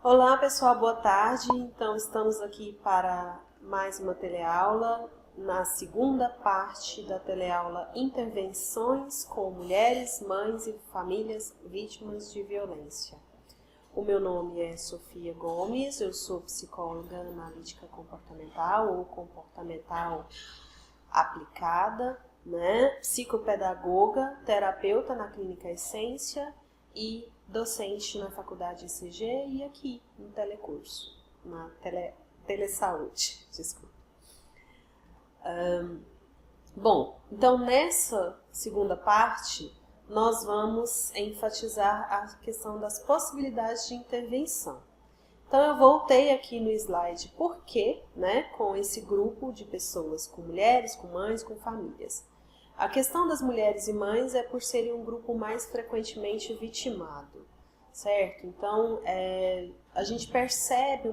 Olá pessoal, boa tarde. Então estamos aqui para mais uma teleaula, na segunda parte da teleaula Intervenções com mulheres, mães e famílias vítimas de violência. O meu nome é Sofia Gomes, eu sou psicóloga analítica comportamental ou comportamental aplicada, psicopedagoga, terapeuta na Clínica Essência e docente na Faculdade ICG e aqui no telecurso, na telesaúde, desculpa. Bom, então nessa segunda parte nós vamos enfatizar a questão das possibilidades de intervenção. Então eu voltei aqui no slide por quê, com esse grupo de pessoas, com mulheres, com mães, com famílias. A questão das mulheres e mães é por serem um grupo mais frequentemente vitimado, certo? Então a gente percebe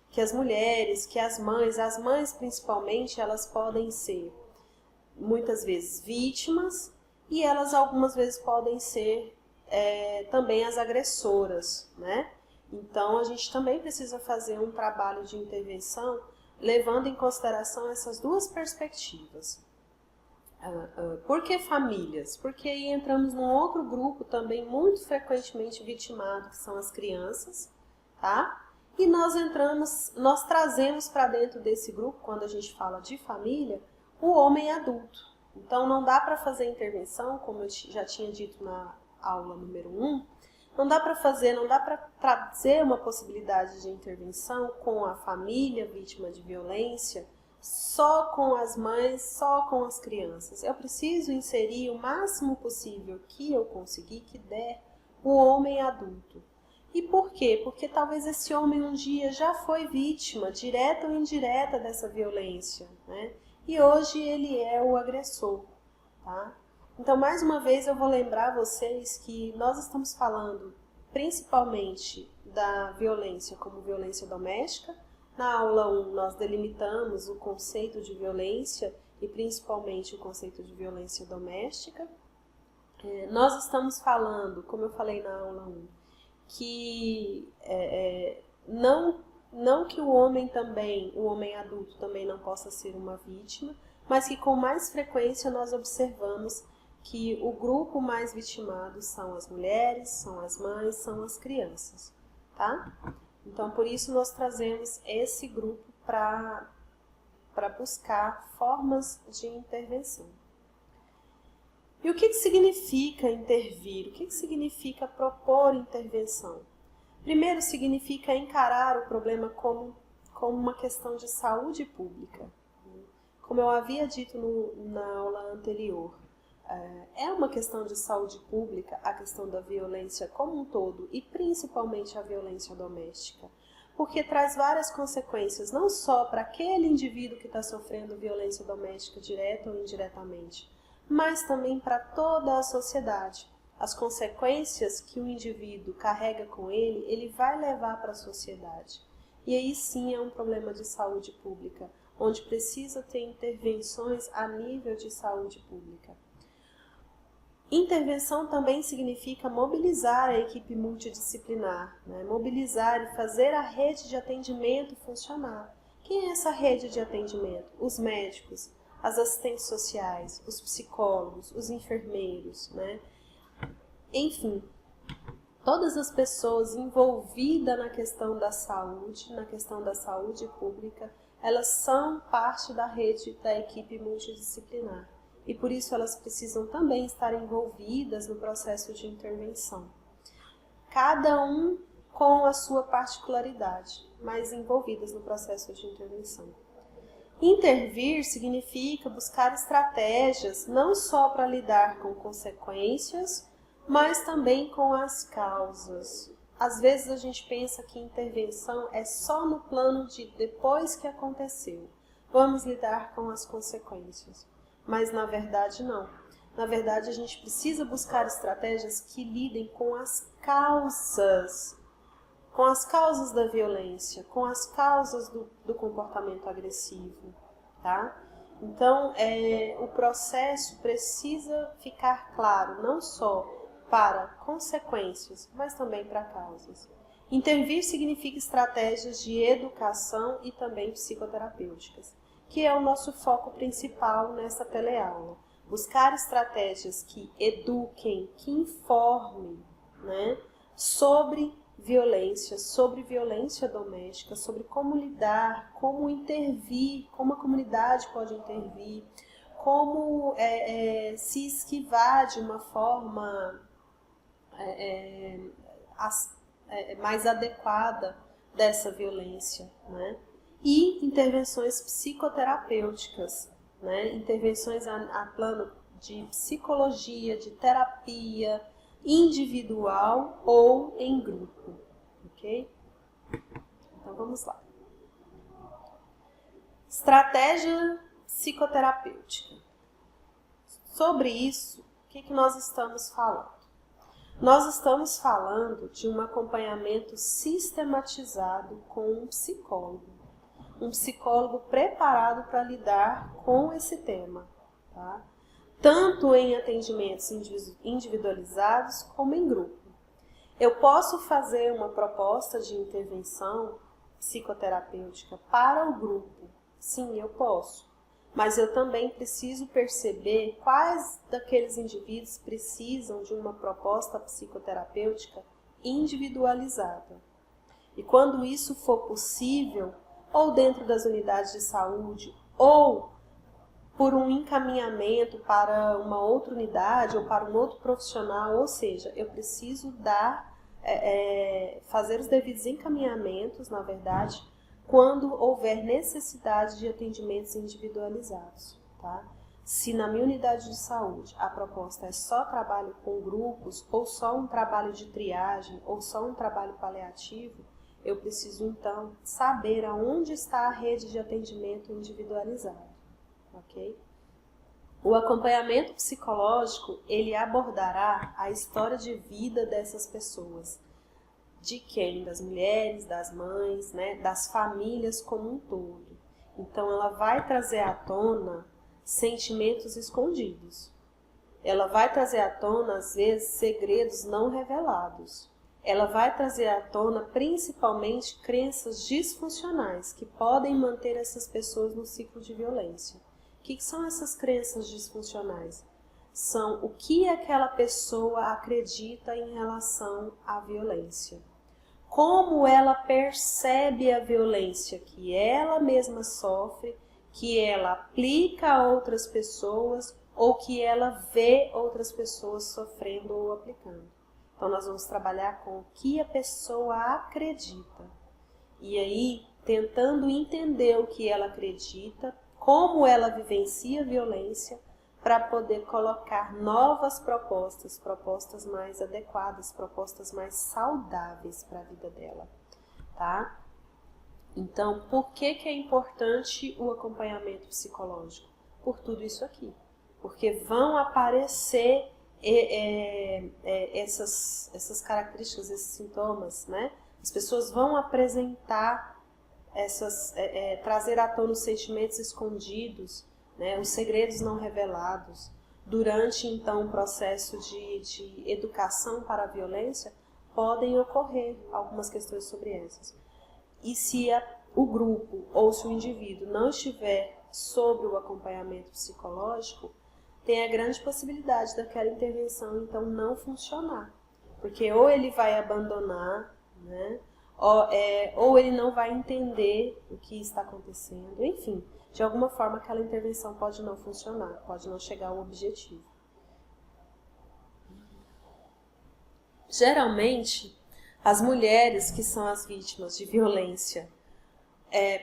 que as mulheres, que as mães principalmente, elas podem ser muitas vezes vítimas e elas algumas vezes podem ser também as agressoras, Então, a gente também precisa fazer um trabalho de intervenção levando em consideração essas duas perspectivas. Por que famílias? Porque aí entramos num outro grupo também muito frequentemente vitimado, que são as crianças, tá? E nós trazemos para dentro desse grupo, quando a gente fala de família, o homem adulto. Então, não dá para fazer intervenção, como eu já tinha dito na aula número 1, não dá para trazer uma possibilidade de intervenção com a família vítima de violência, só com as mães, só com as crianças. Eu preciso inserir o máximo possível que eu conseguir, que der, o homem adulto. E por quê? Porque talvez esse homem um dia já foi vítima, direta ou indireta, dessa violência, E hoje ele é o agressor, tá? Então, mais uma vez, eu vou lembrar vocês que nós estamos falando principalmente da violência como violência doméstica. Na aula 1, nós delimitamos o conceito de violência e principalmente o conceito de violência doméstica. Nós estamos falando, como eu falei na aula 1, que não que o homem adulto também não possa ser uma vítima, mas que com mais frequência nós observamos que o grupo mais vitimado são as mulheres, são as mães, são as crianças, tá? Então, por isso nós trazemos esse grupo para buscar formas de intervenção. E o que significa intervir? O que significa propor intervenção? Primeiro, significa encarar o problema como uma questão de saúde pública. Como eu havia dito na aula anterior, é uma questão de saúde pública a questão da violência como um todo e principalmente a violência doméstica, porque traz várias consequências, não só para aquele indivíduo que está sofrendo violência doméstica direta ou indiretamente, mas também para toda a sociedade. As consequências que o indivíduo carrega com ele vai levar para a sociedade. E aí sim é um problema de saúde pública, onde precisa ter intervenções a nível de saúde pública. Intervenção também significa mobilizar a equipe multidisciplinar, mobilizar e fazer a rede de atendimento funcionar. Quem é essa rede de atendimento? Os médicos, as assistentes sociais, os psicólogos, os enfermeiros, Enfim, todas as pessoas envolvidas na questão da saúde pública, elas são parte da rede da equipe multidisciplinar. E por isso elas precisam também estar envolvidas no processo de intervenção. Cada um com a sua particularidade, mas envolvidas no processo de intervenção. Intervir significa buscar estratégias não só para lidar com consequências, mas também com as causas. Às vezes a gente pensa que intervenção é só no plano de depois que aconteceu. Vamos lidar com as consequências. Mas na verdade não. Na verdade a gente precisa buscar estratégias que lidem com as causas da violência, com as causas do comportamento agressivo, tá? Então o processo precisa ficar claro, não só para consequências, mas também para causas. Intervir significa estratégias de educação e também psicoterapêuticas, que é o nosso foco principal nessa teleaula. Buscar estratégias que eduquem, que informem, né, sobre violência doméstica, sobre como lidar, como intervir, como a comunidade pode intervir, como se esquivar de uma forma mais adequada dessa violência, né? E intervenções psicoterapêuticas, né? Intervenções a plano de psicologia, de terapia individual ou em grupo, ok? Então vamos lá. Estratégia psicoterapêutica. Sobre isso, o que nós estamos falando? Nós estamos falando de um acompanhamento sistematizado com um psicólogo preparado para lidar com esse tema, tá? Tanto em atendimentos individualizados como em grupo. Eu posso fazer uma proposta de intervenção psicoterapêutica para o grupo? Sim, eu posso. Mas eu também preciso perceber quais daqueles indivíduos precisam de uma proposta psicoterapêutica individualizada. E quando isso for possível, ou dentro das unidades de saúde, ou por um encaminhamento para uma outra unidade ou para um outro profissional, ou seja, eu preciso fazer os devidos encaminhamentos, na verdade, quando houver necessidade de atendimentos individualizados, tá? Se na minha unidade de saúde a proposta é só trabalho com grupos, ou só um trabalho de triagem, ou só um trabalho paliativo, eu preciso então saber aonde está a rede de atendimento individualizado, ok? O acompanhamento psicológico, ele abordará a história de vida dessas pessoas. De quem? Das mulheres, das mães, né? Das famílias como um todo. Então, ela vai trazer à tona sentimentos escondidos. Ela vai trazer à tona, às vezes, segredos não revelados. Ela vai trazer à tona, principalmente, crenças disfuncionais que podem manter essas pessoas no ciclo de violência. O que são essas crenças disfuncionais? São o que aquela pessoa acredita em relação à violência. Como ela percebe a violência que ela mesma sofre, que ela aplica a outras pessoas ou que ela vê outras pessoas sofrendo ou aplicando. Então nós vamos trabalhar com o que a pessoa acredita. E aí, tentando entender o que ela acredita, como ela vivencia a violência, para poder colocar novas propostas mais adequadas, propostas mais saudáveis para a vida dela, tá? Então, por que é importante o acompanhamento psicológico? Por tudo isso aqui. Porque vão aparecer essas características, esses sintomas, né? As pessoas vão apresentar trazer à tona os sentimentos escondidos, né, os segredos não revelados. Durante, então, o processo de educação para a violência, podem ocorrer algumas questões sobre essas. E se o grupo ou se o indivíduo não estiver sob o acompanhamento psicológico, tem a grande possibilidade daquela intervenção, então, não funcionar. Porque ou ele vai abandonar, né, ou ele não vai entender o que está acontecendo, enfim. De alguma forma, aquela intervenção pode não funcionar, pode não chegar ao objetivo. Geralmente, as mulheres que são as vítimas de violência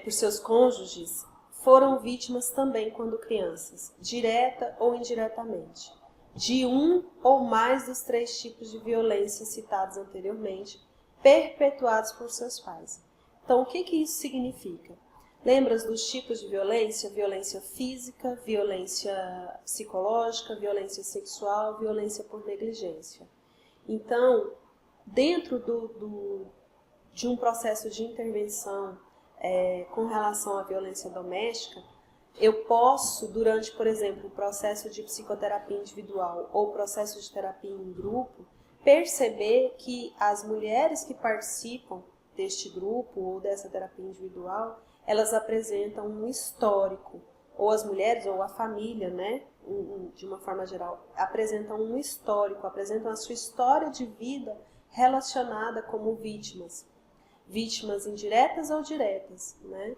por seus cônjuges foram vítimas também quando crianças, direta ou indiretamente, de um ou mais dos 3 tipos de violência citados anteriormente, perpetuados por seus pais. Então, o que isso significa? Lembras dos tipos de violência? Violência física, violência psicológica, violência sexual, violência por negligência. Então, dentro de um processo de intervenção com relação à violência doméstica, eu posso, durante, por exemplo, o processo de psicoterapia individual ou processo de terapia em grupo, perceber que as mulheres que participam deste grupo ou dessa terapia individual, elas apresentam um histórico, ou as mulheres ou a família, né, de uma forma geral, apresentam um histórico, apresentam a sua história de vida relacionada como vítimas. Vítimas indiretas ou diretas, né?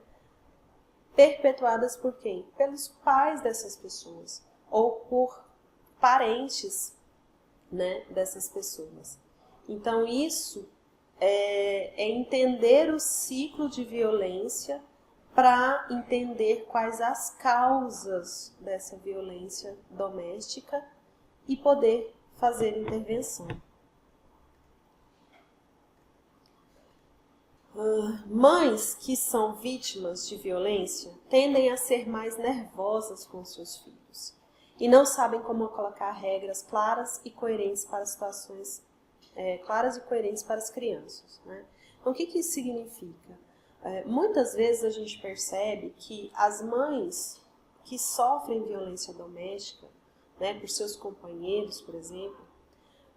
Perpetuadas por quem? Pelos pais dessas pessoas, ou por parentes, né, dessas pessoas. Então isso é entender o ciclo de violência para entender quais as causas dessa violência doméstica e poder fazer intervenção. Mães que são vítimas de violência tendem a ser mais nervosas com seus filhos e não sabem como colocar regras claras e coerentes para situações claras e coerentes para as crianças, né? Então, o que isso significa? Muitas vezes a gente percebe que as mães que sofrem violência doméstica, né, por seus companheiros, por exemplo,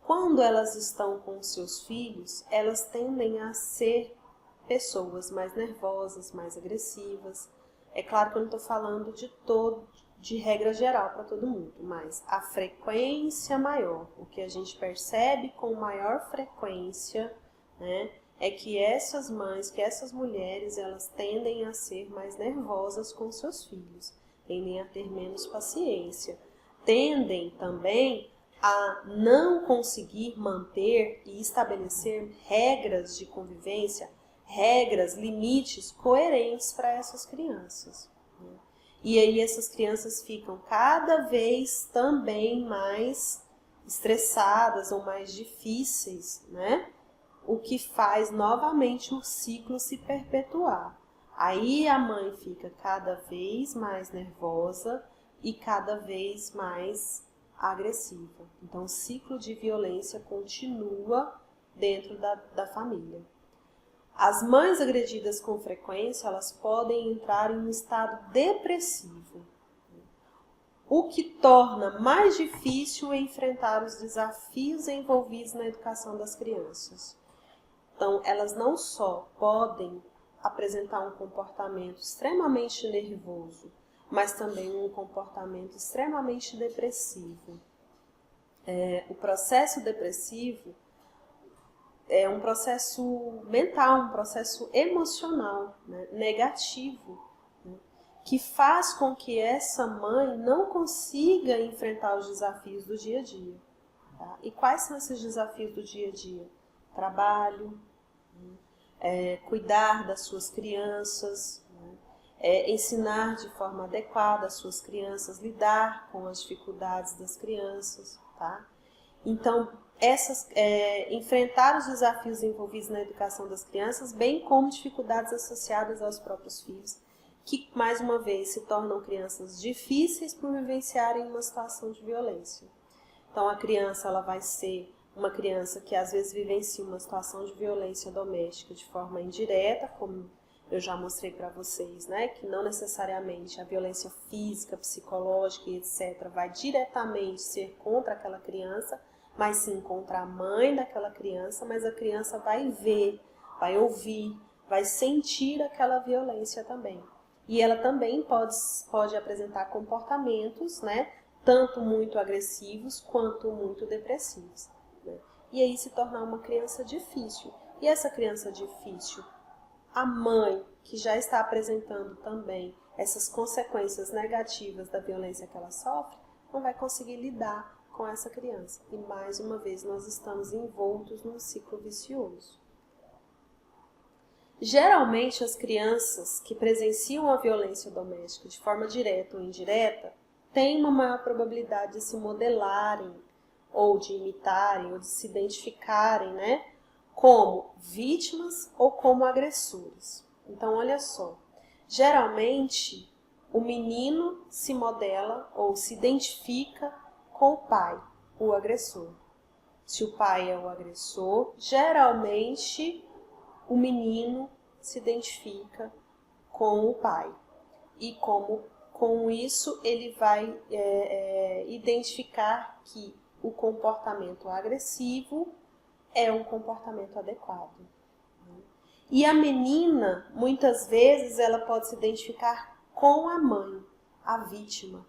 quando elas estão com seus filhos, elas tendem a ser pessoas mais nervosas, mais agressivas. É claro que eu não estou falando de regra geral para todo mundo, mas a frequência maior, o que a gente percebe com maior frequência, né, é que essas mães, que essas mulheres, elas tendem a ser mais nervosas com seus filhos, tendem a ter menos paciência, tendem também a não conseguir manter e estabelecer regras de convivência, regras, limites coerentes para essas crianças. Né? E aí essas crianças ficam cada vez também mais estressadas ou mais difíceis, né? O que faz novamente o ciclo se perpetuar. Aí a mãe fica cada vez mais nervosa e cada vez mais agressiva. Então o ciclo de violência continua dentro da família. As mães agredidas com frequência, elas podem entrar em um estado depressivo, o que torna mais difícil enfrentar os desafios envolvidos na educação das crianças. Então, elas não só podem apresentar um comportamento extremamente nervoso, mas também um comportamento extremamente depressivo. O processo depressivo é um processo mental, um processo emocional, né, negativo, né, que faz com que essa mãe não consiga enfrentar os desafios do dia a dia. Tá? E quais são esses desafios do dia a dia? Trabalho, cuidar das suas crianças, ensinar de forma adequada as suas crianças, lidar com as dificuldades das crianças, tá? Então, enfrentar os desafios envolvidos na educação das crianças, bem como dificuldades associadas aos próprios filhos, que, mais uma vez, se tornam crianças difíceis por vivenciarem uma situação de violência. Então, a criança ela vai ser uma criança que, às vezes, vivencia uma situação de violência doméstica de forma indireta, como eu já mostrei para vocês, né? Que não necessariamente a violência física, psicológica e etc. vai diretamente ser contra aquela criança, mas sim contra a mãe daquela criança, mas a criança vai ver, vai ouvir, vai sentir aquela violência também. E ela também pode apresentar comportamentos, né, tanto muito agressivos quanto muito depressivos. Né? E aí se tornar uma criança difícil. E essa criança difícil, a mãe que já está apresentando também essas consequências negativas da violência que ela sofre, não vai conseguir lidar com essa criança. E mais uma vez nós estamos envoltos num ciclo vicioso. Geralmente as crianças que presenciam a violência doméstica de forma direta ou indireta têm uma maior probabilidade de se modelarem ou de imitarem ou de se identificarem, né, como vítimas ou como agressores. Então olha só, geralmente o menino se modela ou se identifica com o pai, o agressor. Se o pai é o agressor, geralmente o menino se identifica com o pai. E com isso ele vai identificar que o comportamento agressivo é um comportamento adequado. E a menina, muitas vezes, ela pode se identificar com a mãe, a vítima.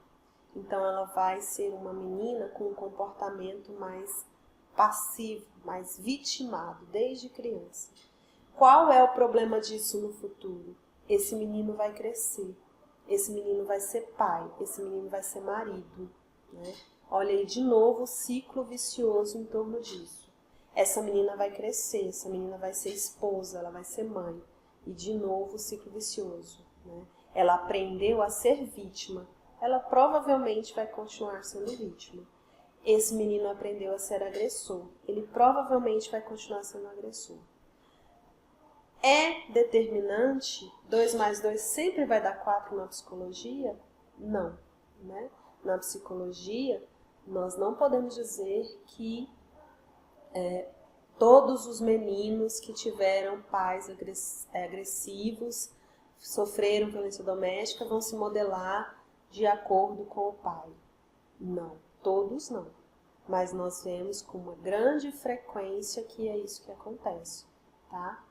Então, ela vai ser uma menina com um comportamento mais passivo, mais vitimado, desde criança. Qual é o problema disso no futuro? Esse menino vai crescer, esse menino vai ser pai, esse menino vai ser marido, né? Olha aí de novo o ciclo vicioso em torno disso. Essa menina vai crescer, essa menina vai ser esposa, ela vai ser mãe. E de novo o ciclo vicioso, né? Ela aprendeu a ser vítima, ela provavelmente vai continuar sendo vítima. Esse menino aprendeu a ser agressor, ele provavelmente vai continuar sendo agressor. É determinante, 2 mais 2 sempre vai dar 4 na psicologia? Não, né? Na psicologia, nós não podemos dizer que todos os meninos que tiveram pais agressivos, sofreram violência doméstica, vão se modelar de acordo com o pai. Não, todos não. Mas nós vemos com uma grande frequência que é isso que acontece, tá?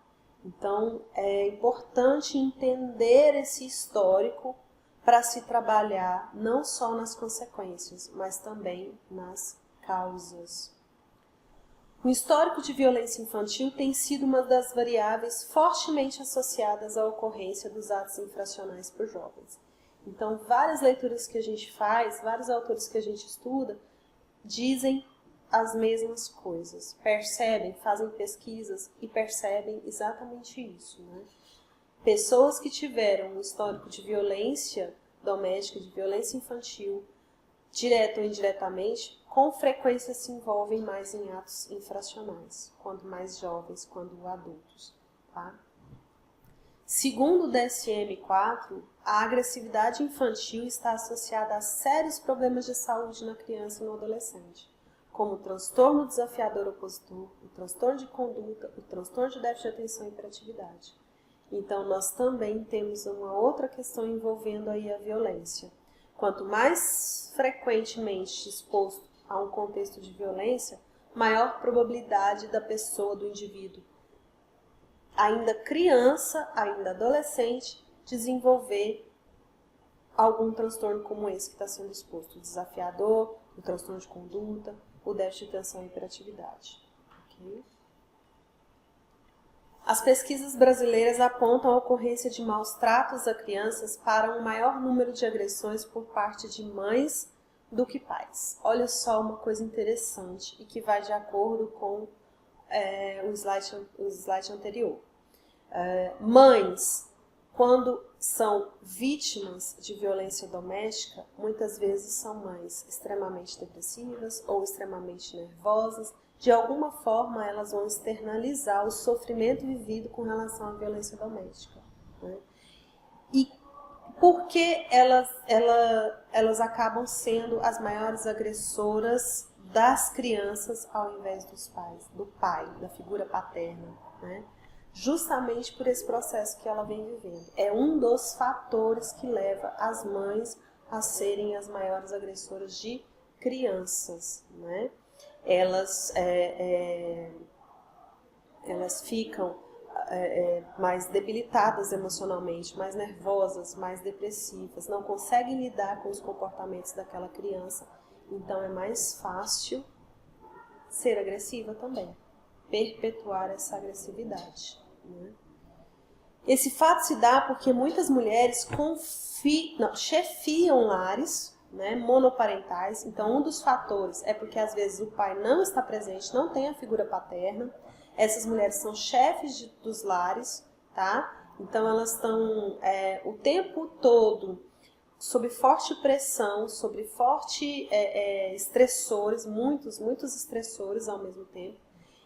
Então, é importante entender esse histórico para se trabalhar não só nas consequências, mas também nas causas. O histórico de violência infantil tem sido uma das variáveis fortemente associadas à ocorrência dos atos infracionais por jovens. Então, várias leituras que a gente faz, vários autores que a gente estuda, dizem as mesmas coisas, percebem, fazem pesquisas e percebem exatamente isso, né? Pessoas que tiveram um histórico de violência doméstica, de violência infantil, direto ou indiretamente, com frequência se envolvem mais em atos infracionais, quando mais jovens, quando adultos, tá? Segundo o DSM-4, a agressividade infantil está associada a sérios problemas de saúde na criança e no adolescente, como o transtorno desafiador opositor, o transtorno de conduta, o transtorno de déficit de atenção e hiperatividade. Então, nós também temos uma outra questão envolvendo aí a violência. Quanto mais frequentemente exposto a um contexto de violência, maior probabilidade da pessoa, do indivíduo, ainda criança, ainda adolescente, desenvolver algum transtorno como esse que está sendo exposto, o desafiador, o transtorno de conduta, o déficit de atenção e hiperatividade. Okay? As pesquisas brasileiras apontam a ocorrência de maus tratos a crianças para um maior número de agressões por parte de mães do que pais. Olha só uma coisa interessante e que vai de acordo com o slide anterior. Mães, quando são vítimas de violência doméstica, muitas vezes são mães extremamente depressivas ou extremamente nervosas. De alguma forma, elas vão externalizar o sofrimento vivido com relação à violência doméstica, né? E por que elas acabam sendo as maiores agressoras das crianças ao invés dos pais, do pai, da figura paterna, né? Justamente por esse processo que ela vem vivendo. É um dos fatores que leva as mães a serem as maiores agressoras de crianças, né? Elas ficam mais debilitadas emocionalmente, mais nervosas, mais depressivas, não conseguem lidar com os comportamentos daquela criança, então é mais fácil ser agressiva também, perpetuar essa agressividade, né? Esse fato se dá porque muitas mulheres chefiam lares, né, monoparentais. Então, um dos fatores é porque às vezes o pai não está presente, não tem a figura paterna. Essas mulheres são chefes dos lares, tá? Então, elas estão o tempo todo sob forte pressão, sob forte estressores, muitos estressores ao mesmo tempo.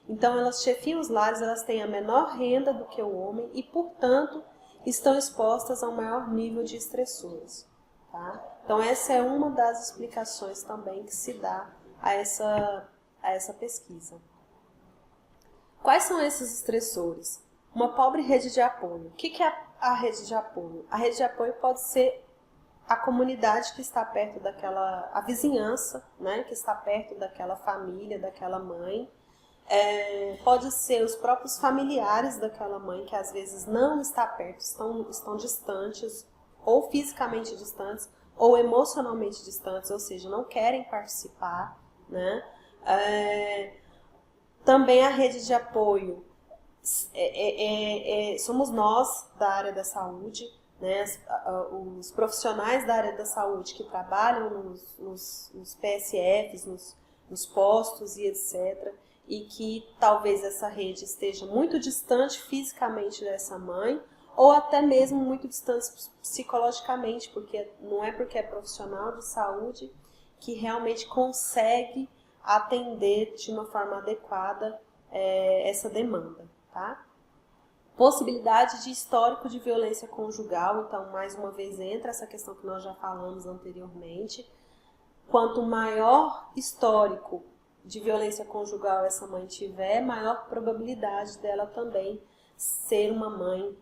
Então, elas chefiam os lares, elas têm a menor renda do que o homem e, portanto, estão expostas a um maior nível de estressores, tá? Então, essa é uma das explicações também que se dá a essa pesquisa. Quais são esses estressores? Uma pobre rede de apoio. O que é a rede de apoio? A rede de apoio pode ser a comunidade que está perto daquela, a vizinhança, né, que está perto daquela família, daquela mãe. Pode ser os próprios familiares daquela mãe, que às vezes não está perto, estão distantes, ou fisicamente distantes, ou emocionalmente distantes, ou seja, não querem participar, né? Também a rede de apoio, somos nós da área da saúde, né? Os profissionais da área da saúde que trabalham nos PSFs, nos postos e etc., e que talvez essa rede esteja muito distante fisicamente dessa mãe, ou até mesmo muito distante psicologicamente, porque não é porque é profissional de saúde que realmente consegue atender de uma forma adequada essa demanda, tá? Possibilidade de histórico de violência conjugal, então mais uma vez entra essa questão que nós já falamos anteriormente. Quanto maior histórico de violência conjugal essa mãe tiver, maior probabilidade dela também ser uma mãe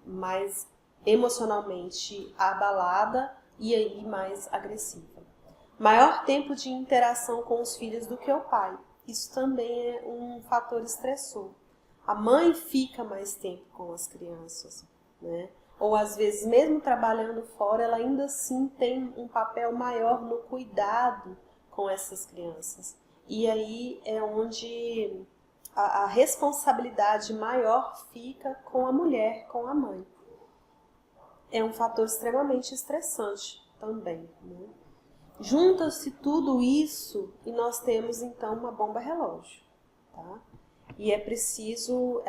mais emocionalmente abalada e aí mais agressiva. Maior tempo de interação com os filhos do que o pai. Isso também é um fator estressor. A mãe fica mais tempo com as crianças, né? Ou às vezes, mesmo trabalhando fora, ela ainda assim tem um papel maior no cuidado com essas crianças. E aí é onde a responsabilidade maior fica com a mulher, com a mãe. É um fator extremamente estressante também, né? Junta-se tudo isso e nós temos então uma bomba relógio, tá? E é preciso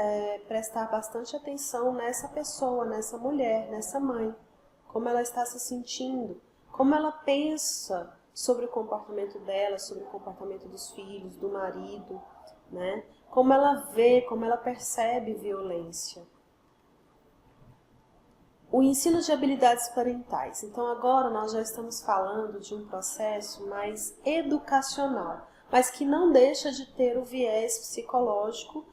prestar bastante atenção nessa pessoa, nessa mulher, nessa mãe. Como ela está se sentindo, como ela pensa sobre o comportamento dela, sobre o comportamento dos filhos, do marido, né? Como ela vê, como ela percebe violência. O ensino de habilidades parentais. Então agora nós já estamos falando de um processo mais educacional, mas que não deixa de ter o viés psicológico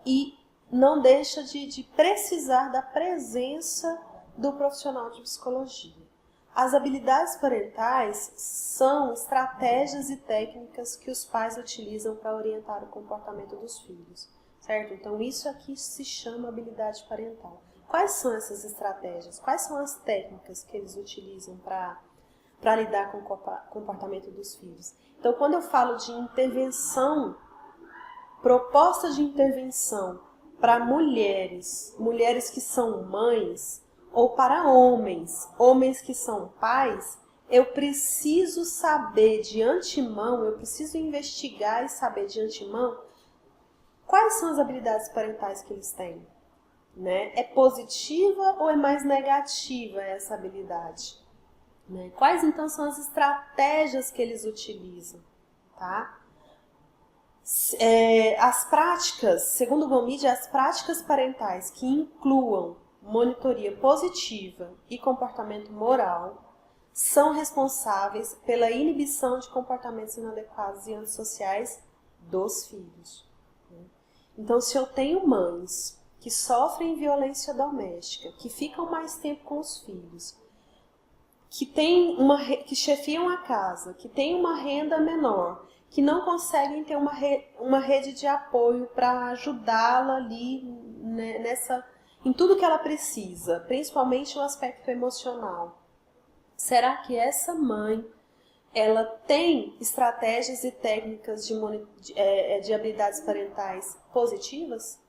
e não deixa de precisar da presença do profissional de psicologia. As habilidades parentais são estratégias e técnicas que os pais utilizam para orientar o comportamento dos filhos, certo? Então isso aqui se chama habilidade parental. Quais são essas estratégias? Quais são as técnicas que eles utilizam para lidar com o comportamento dos filhos? Então, quando eu falo de intervenção, proposta de intervenção para mulheres que são mães, ou para homens que são pais, eu preciso saber de antemão, eu preciso investigar e saber de antemão quais são as habilidades parentais que eles têm. Né? É positiva ou é mais negativa essa habilidade? Né? Quais então são as estratégias que eles utilizam? Tá? As práticas, segundo o Gomide, as práticas parentais que incluam monitoria positiva e comportamento moral são responsáveis pela inibição de comportamentos inadequados e antissociais dos filhos. Então, se eu tenho mães que sofrem violência doméstica, que ficam mais tempo com os filhos, que chefiam a casa, que têm uma renda menor, que não conseguem ter uma rede de apoio para ajudá-la ali, né, em tudo que ela precisa, principalmente no aspecto emocional. Será que essa mãe ela tem estratégias e técnicas de habilidades parentais positivas?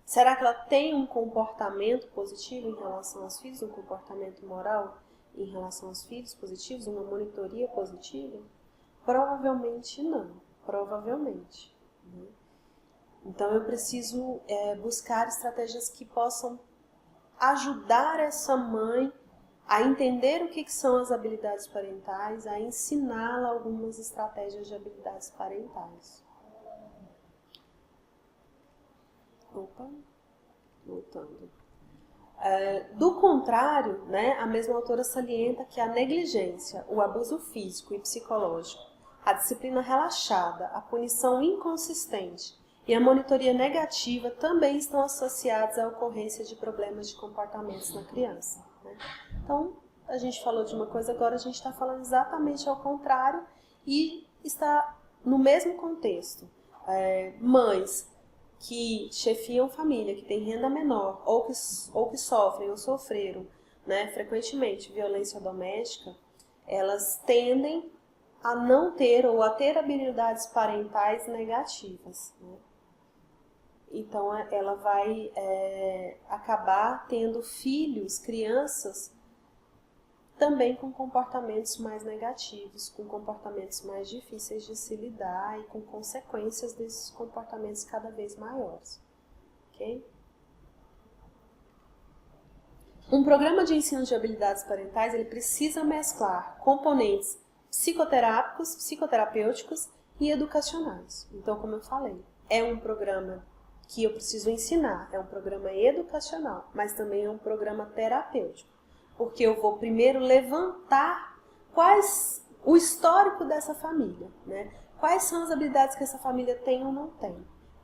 Será que ela tem um comportamento positivo em relação aos filhos, um comportamento moral em relação aos filhos positivos, uma monitoria positiva? Provavelmente não, provavelmente. Né? Então eu preciso buscar estratégias que possam ajudar essa mãe a entender o que são as habilidades parentais, a ensiná-la algumas estratégias de habilidades parentais. Opa, voltando. Do contrário, né, a mesma autora salienta que a negligência, o abuso físico e psicológico, a disciplina relaxada, a punição inconsistente e a monitoria negativa também estão associados à ocorrência de problemas de comportamentos na criança. Né? Então, a gente falou de uma coisa, agora a gente está falando exatamente ao contrário e está no mesmo contexto. Mães que chefiam família, que têm renda menor ou que sofrem ou sofreram, né, frequentemente violência doméstica, elas tendem a não ter ou a ter habilidades parentais negativas, né? Então, ela vai acabar tendo filhos, crianças, também com comportamentos mais negativos, com comportamentos mais difíceis de se lidar e com consequências desses comportamentos cada vez maiores. Ok? Um programa de ensino de habilidades parentais, ele precisa mesclar componentes psicoterápicos, psicoterapêuticos e educacionais. Então, como eu falei, é um programa que eu preciso ensinar, é um programa educacional, mas também é um programa terapêutico, porque eu vou primeiro levantar o histórico dessa família, né? Quais são as habilidades que essa família tem ou não tem,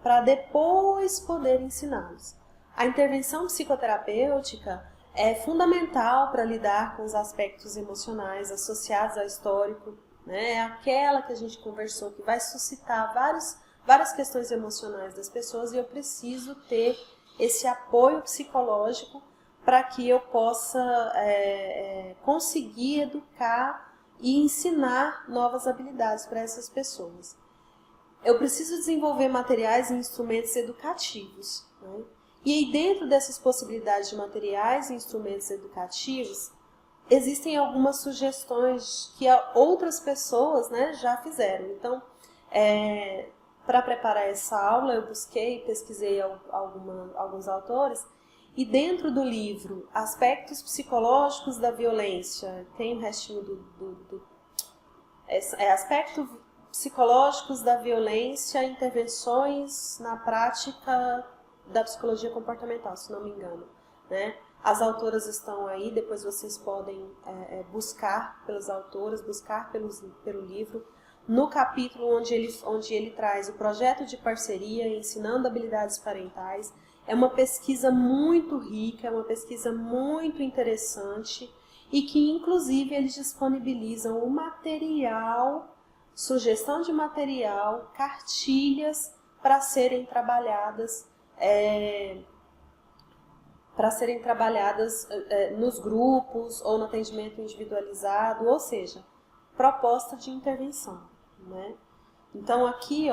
para depois poder ensiná-los. A intervenção psicoterapêutica é fundamental para lidar com os aspectos emocionais associados ao histórico, né? É aquela que a gente conversou, que vai suscitar várias questões emocionais das pessoas, e eu preciso ter esse apoio psicológico para que eu possa conseguir educar e ensinar novas habilidades para essas pessoas. Eu preciso desenvolver materiais e instrumentos educativos, né? E aí, dentro dessas possibilidades de materiais e instrumentos educativos, existem algumas sugestões que outras pessoas, né, já fizeram. Então, para preparar essa aula, eu pesquisei alguns autores, e dentro do livro Aspectos Psicológicos da Violência, tem o restinho Aspectos Psicológicos da Violência, Intervenções na Prática da Psicologia Comportamental, se não me engano, né? As autoras estão aí, depois vocês podem buscar pelas autoras, buscar pelo livro. No capítulo onde ele traz o projeto de parceria, ensinando habilidades parentais, é uma pesquisa muito rica, é uma pesquisa muito interessante e que, inclusive, eles disponibilizam o material, sugestão de material, cartilhas para serem trabalhadas nos grupos ou no atendimento individualizado, ou seja, proposta de intervenção, né? Então aqui,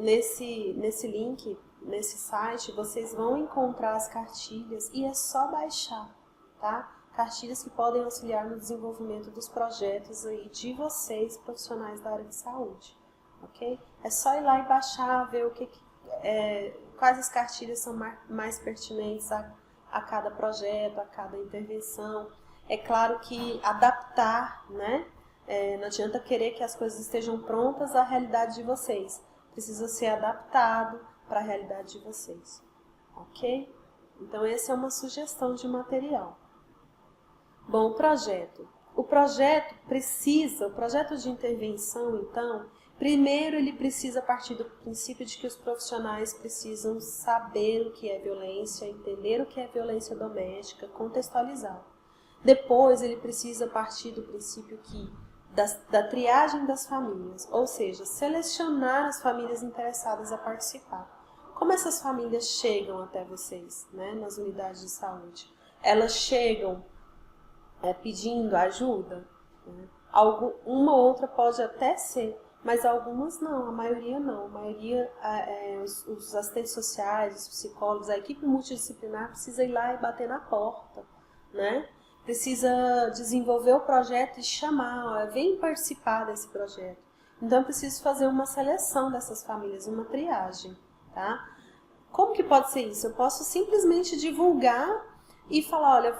nesse link, nesse site, vocês vão encontrar as cartilhas e é só baixar, tá? Cartilhas que podem auxiliar no desenvolvimento dos projetos aí de vocês, profissionais da área de saúde, ok? É só ir lá e baixar, ver quais as cartilhas são mais pertinentes a cada projeto, a cada intervenção. É claro que adaptar, né? Não adianta querer que as coisas estejam prontas à realidade de vocês. Precisa ser adaptado para a realidade de vocês, ok? Então, essa é uma sugestão de material. Bom, o projeto de intervenção, então, primeiro ele precisa partir do princípio de que os profissionais precisam saber o que é violência, entender o que é violência doméstica, contextualizar. Depois ele precisa partir do princípio da triagem das famílias, ou seja, selecionar as famílias interessadas a participar. Como essas famílias chegam até vocês, né, nas unidades de saúde? Elas chegam pedindo ajuda? Né? Uma ou outra pode até ser, mas algumas não, a maioria não. A maioria, os assistentes sociais, os psicólogos, a equipe multidisciplinar precisa ir lá e bater na porta, né? Precisa desenvolver o projeto e chamar, vem participar desse projeto. Então, eu preciso fazer uma seleção dessas famílias, uma triagem, tá? Como que pode ser isso? Eu posso simplesmente divulgar e falar, olha,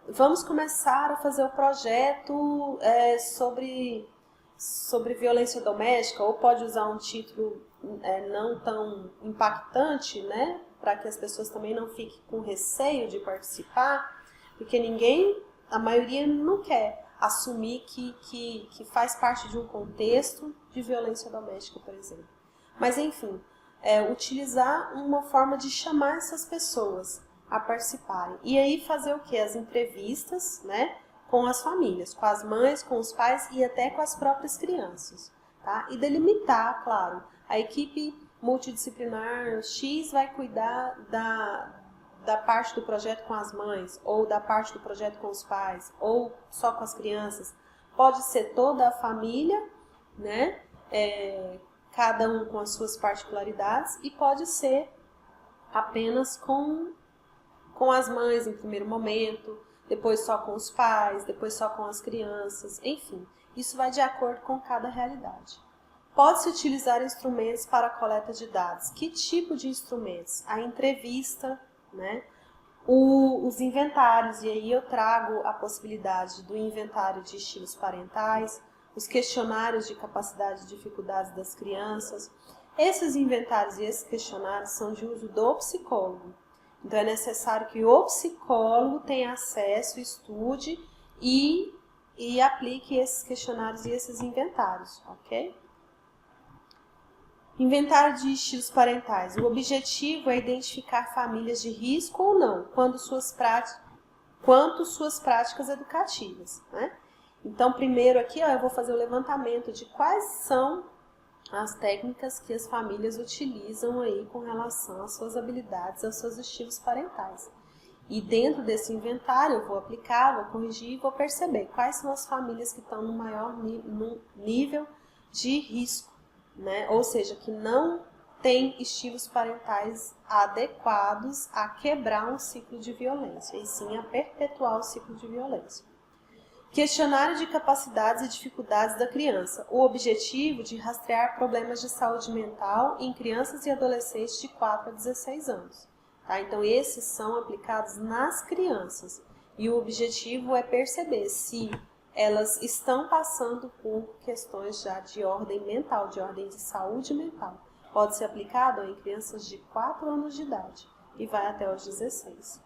vamos começar a fazer o projeto sobre violência doméstica, ou pode usar um título não tão impactante, né? Para que as pessoas também não fiquem com receio de participar, porque a maioria não quer assumir que faz parte de um contexto de violência doméstica, por exemplo. Mas, enfim, utilizar uma forma de chamar essas pessoas a participarem. E aí fazer o quê? As entrevistas, né, com as famílias, com as mães, com os pais e até com as próprias crianças, tá? E delimitar, claro, a equipe multidisciplinar X vai cuidar da parte do projeto com as mães, ou da parte do projeto com os pais, ou só com as crianças. Pode ser toda a família, né? Cada um com as suas particularidades, e pode ser apenas com as mães em primeiro momento, depois só com os pais, depois só com as crianças, enfim. Isso vai de acordo com cada realidade. Pode-se utilizar instrumentos para a coleta de dados. Que tipo de instrumentos? A entrevista, né? Os inventários, e aí eu trago a possibilidade do inventário de estilos parentais, os questionários de capacidade e dificuldades das crianças. Esses inventários e esses questionários são de uso do psicólogo. Então é necessário que o psicólogo tenha acesso, estude e aplique esses questionários e esses inventários, ok? Inventário de estilos parentais. O objetivo é identificar famílias de risco ou não, quanto suas práticas educativas, né? Então, primeiro aqui, eu vou fazer o levantamento de quais são as técnicas que as famílias utilizam aí com relação às suas habilidades, aos seus estilos parentais. E dentro desse inventário eu vou aplicar, vou corrigir e vou perceber quais são as famílias que estão no maior nível de risco, né? Ou seja, que não tem estilos parentais adequados a quebrar um ciclo de violência, e sim a perpetuar o ciclo de violência. Questionário de capacidades e dificuldades da criança. O objetivo de rastrear problemas de saúde mental em crianças e adolescentes de 4 a 16 anos. Tá? Então, esses são aplicados nas crianças. E o objetivo é perceber se elas estão passando por questões já de ordem mental, de ordem de saúde mental. Pode ser aplicado em crianças de 4 anos de idade e vai até os 16.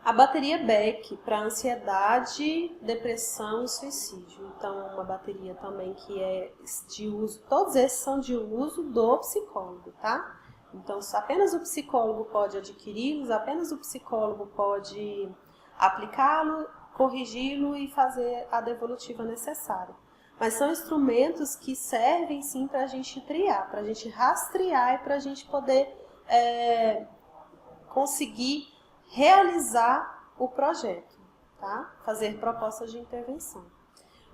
A bateria Beck para ansiedade, depressão e suicídio. Então, uma bateria também que é de uso, todos esses são de uso do psicólogo, tá? Então, apenas o psicólogo pode adquiri-los, apenas o psicólogo pode aplicá-lo, corrigi-lo e fazer a devolutiva necessária. Mas são instrumentos que servem sim para a gente triar, para a gente rastrear e para a gente poder conseguir realizar o projeto, tá? Fazer propostas de intervenção.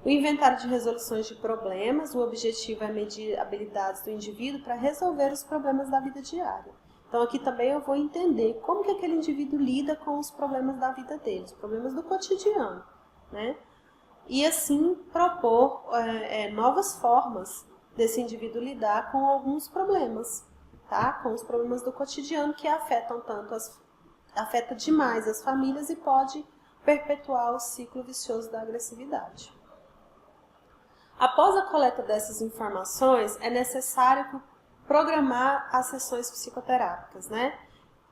O inventário de resoluções de problemas, o objetivo é medir habilidades do indivíduo para resolver os problemas da vida diária. Então aqui também eu vou entender como que aquele indivíduo lida com os problemas da vida dele, os problemas do cotidiano, né? E assim propor novas formas desse indivíduo lidar com alguns problemas, tá? Com os problemas do cotidiano que afeta demais as famílias e pode perpetuar o ciclo vicioso da agressividade. Após a coleta dessas informações, é necessário programar as sessões psicoterápicas, né?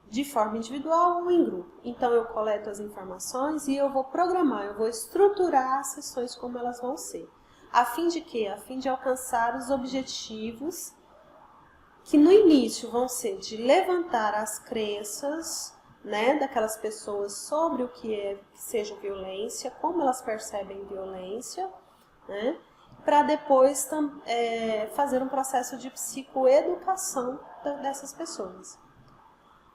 De forma individual ou em grupo. Então, eu coleto as informações e eu vou programar, eu vou estruturar as sessões como elas vão ser. A fim de quê? A fim de alcançar os objetivos que no início vão ser de levantar as crenças, né, daquelas pessoas sobre o que seja violência, como elas percebem violência, né, para depois fazer um processo de psicoeducação dessas pessoas.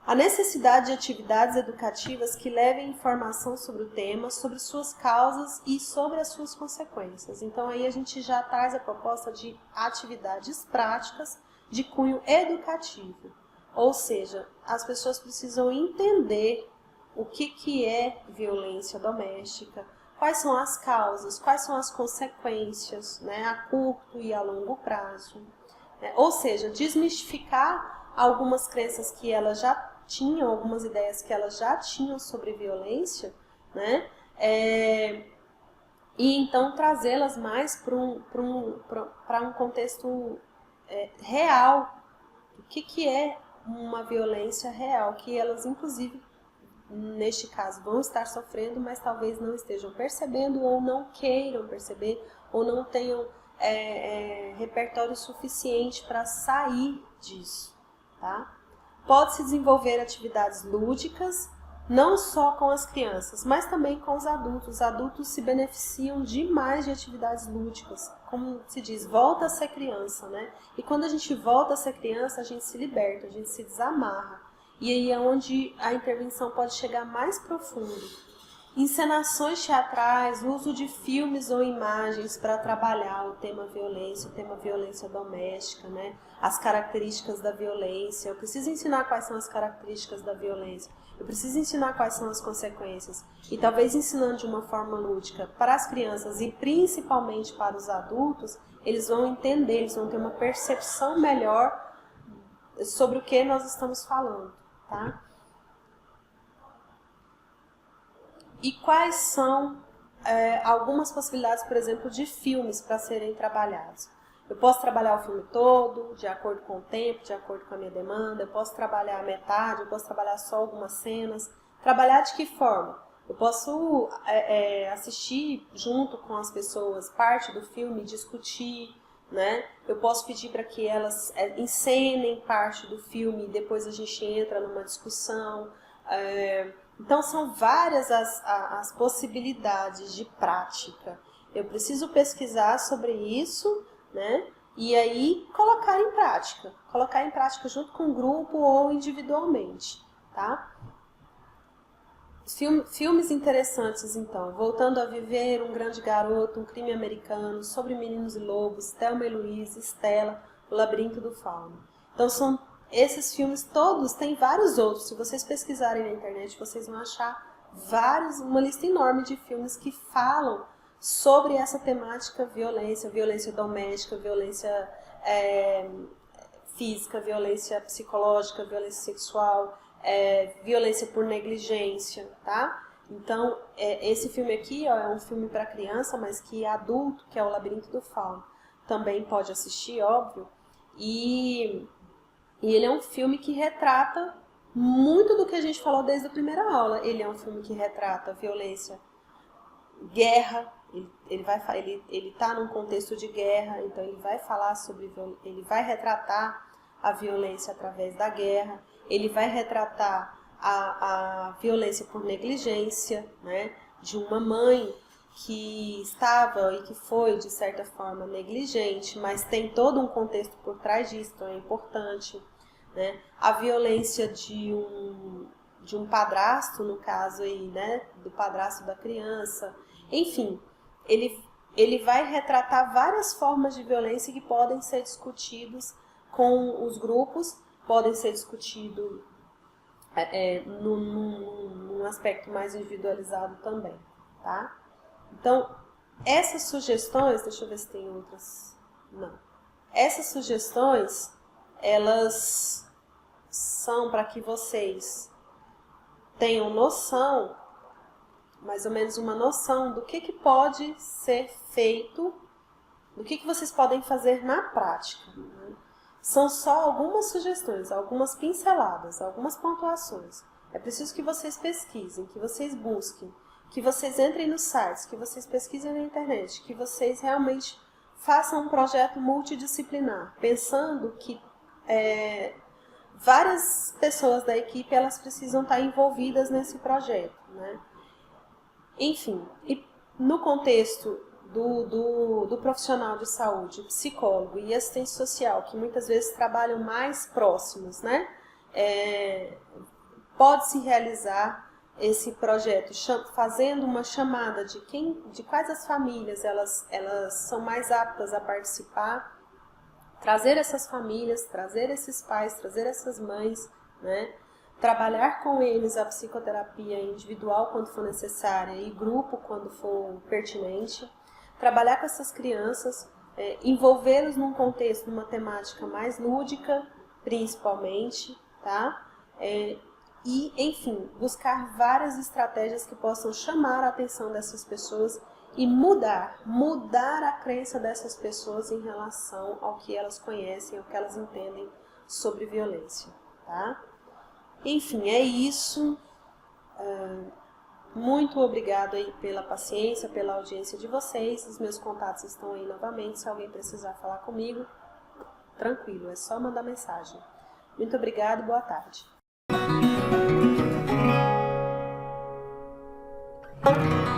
A necessidade de atividades educativas que levem informação sobre o tema, sobre suas causas e sobre as suas consequências. Então aí a gente já traz a proposta de atividades práticas de cunho educativo. Ou seja, as pessoas precisam entender o que é violência doméstica, quais são as causas, quais são as consequências, né, a curto e a longo prazo. Né? Ou seja, desmistificar algumas crenças que elas já tinham, algumas ideias que elas já tinham sobre violência, né? E então trazê-las mais para um contexto real. O que é uma violência real, que elas inclusive, neste caso, vão estar sofrendo, mas talvez não estejam percebendo ou não queiram perceber ou não tenham repertório suficiente para sair disso, tá? Pode-se desenvolver atividades lúdicas não só com as crianças, mas também com os adultos. Os adultos se beneficiam demais de atividades lúdicas. Como se diz, volta a ser criança, né? E quando a gente volta a ser criança, a gente se liberta, a gente se desamarra. E aí é onde a intervenção pode chegar mais profundo. Encenações teatrais, uso de filmes ou imagens para trabalhar o tema violência doméstica, né? As características da violência. Eu preciso ensinar quais são as características da violência. Eu preciso ensinar quais são as consequências. E talvez ensinando de uma forma lúdica para as crianças e principalmente para os adultos, eles vão entender, eles vão ter uma percepção melhor sobre o que nós estamos falando, tá? E quais são algumas possibilidades, por exemplo, de filmes para serem trabalhados? Eu posso trabalhar o filme todo, de acordo com o tempo, de acordo com a minha demanda. Eu posso trabalhar a metade, eu posso trabalhar só algumas cenas. Trabalhar de que forma? Eu posso assistir junto com as pessoas parte do filme, discutir, né? Eu posso pedir para que elas encenem parte do filme e depois a gente entra numa discussão. Então, são várias as possibilidades de prática. Eu preciso pesquisar sobre isso, né? E aí colocar em prática junto com o grupo ou individualmente, tá? Filmes interessantes, então. Voltando a Viver, Um Grande Garoto, Um Crime Americano, Sobre Meninos e Lobos, Thelma e Louise, Stella, O Labirinto do Fauno. Então, são esses filmes todos, tem vários outros. Se vocês pesquisarem na internet, vocês vão achar uma lista enorme de filmes que falam sobre essa temática violência doméstica, violência física, violência psicológica, violência sexual, violência por negligência, tá? Então, esse filme aqui é um filme para criança, mas que adulto, que é O Labirinto do Fauno, também pode assistir, óbvio. E ele é um filme que retrata muito do que a gente falou desde a primeira aula. Ele é um filme que retrata violência, guerra. Ele está num contexto de guerra, então ele vai retratar a violência através da guerra. Ele vai retratar a violência por negligência, né, de uma mãe que estava e que foi, de certa forma, negligente, mas tem todo um contexto por trás disso, então é importante, né? A violência de um padrasto, no caso aí, né, do padrasto da criança. Enfim, ele vai retratar várias formas de violência que podem ser discutidos com os grupos, podem ser discutidos num aspecto mais individualizado também, tá? Então, essas sugestões, deixa eu ver se tem outras, não. Essas sugestões, elas são para que vocês tenham noção, mais ou menos uma noção do que pode ser feito, do que vocês podem fazer na prática, né? São só algumas sugestões, algumas pinceladas, algumas pontuações. É preciso que vocês pesquisem, que vocês busquem, que vocês entrem nos sites, que vocês pesquisem na internet, que vocês realmente façam um projeto multidisciplinar, pensando que várias pessoas da equipe elas precisam estar envolvidas nesse projeto, né? Enfim, e no contexto do profissional de saúde, psicólogo e assistente social, que muitas vezes trabalham mais próximos, né? Pode-se realizar esse projeto fazendo uma chamada de quais as famílias elas são mais aptas a participar, trazer essas famílias, trazer esses pais, trazer essas mães, né? Trabalhar com eles a psicoterapia individual quando for necessária e grupo quando for pertinente, trabalhar com essas crianças, envolvê-los num contexto, numa temática mais lúdica, principalmente, tá? E, enfim, buscar várias estratégias que possam chamar a atenção dessas pessoas e mudar a crença dessas pessoas em relação ao que elas conhecem, ao que elas entendem sobre violência, tá? Enfim, é isso. Muito obrigado aí pela paciência, pela audiência de vocês. Os meus contatos estão aí novamente. Se alguém precisar falar comigo, tranquilo, é só mandar mensagem. Muito obrigado e boa tarde. Música